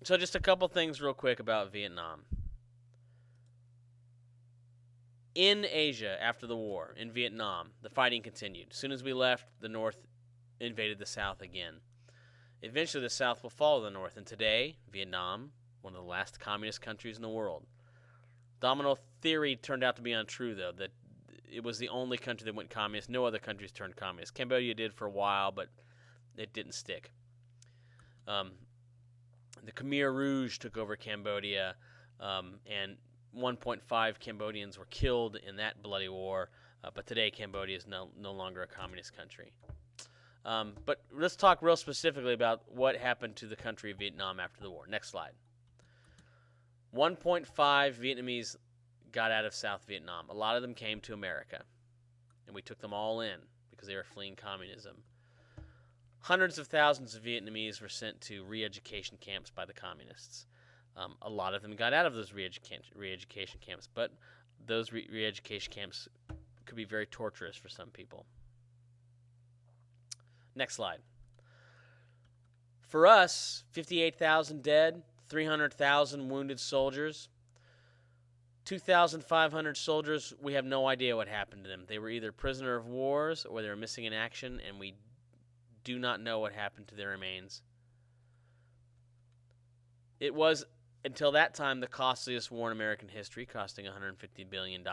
So just a couple things real quick about Vietnam. In Asia, after the war, in Vietnam, the fighting continued. As soon as we left, the North invaded the South again. Eventually, the South will follow the North, and today, Vietnam, one of the last communist countries in the world. Domino theory turned out to be untrue, though, that it was the only country that went communist. No other countries turned communist. Cambodia did for a while, but it didn't stick. The Khmer Rouge took over Cambodia, and 1.5 Cambodians were killed in that bloody war. But today, Cambodia is no longer a communist country. But let's talk real specifically about what happened to the country of Vietnam after the war. Next slide. 1.5 Vietnamese got out of South Vietnam. A lot of them came to America, and we took them all in because they were fleeing communism. Hundreds of thousands of Vietnamese were sent to re-education camps by the communists. A lot of them got out of those re-education camps, but those re-education camps could be very torturous for some people. Next slide. For us, 58,000 dead, 300,000 wounded soldiers, 2,500 soldiers, we have no idea what happened to them. They were either prisoner of wars or they were missing in action, and we do not know what happened to their remains. It was, until that time, the costliest war in American history, costing $150 billion.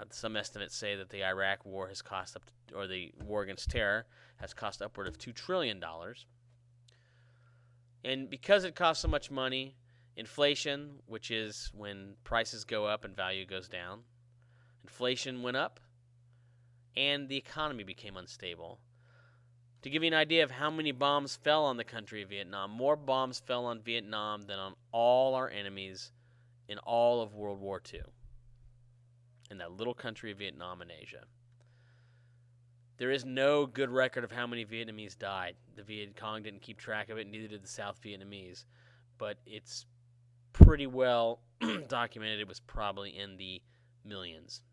Some estimates say that the Iraq war has cost or the war against terror has cost upward of $2 trillion. And because it costs so much money, inflation, which is when prices go up and value goes down, inflation went up, and the economy became unstable. To give you an idea of how many bombs fell on the country of Vietnam, more bombs fell on Vietnam than on all our enemies in all of World War II. In that little country of Vietnam in Asia. There is no good record of how many Vietnamese died. The Viet Cong didn't keep track of it, neither did the South Vietnamese. But it's pretty well documented. It was probably in the millions.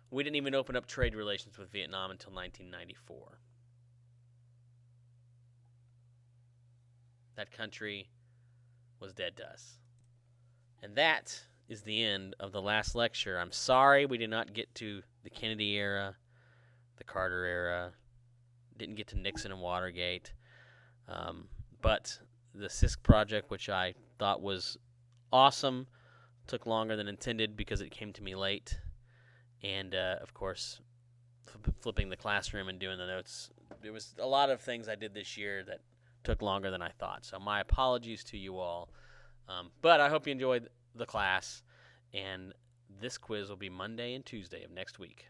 We didn't even open up trade relations with Vietnam until 1994. That country was dead to us. And that is the end of the last lecture. I'm sorry we did not get to the Kennedy era, the Carter era, didn't get to Nixon and Watergate. But the CISC project, which I thought was awesome, took longer than intended because it came to me late. And, of course, flipping the classroom and doing the notes. There was a lot of things I did this year that took longer than I thought. So my apologies to you all. But I hope you enjoyed the class. And this quiz will be Monday and Tuesday of next week.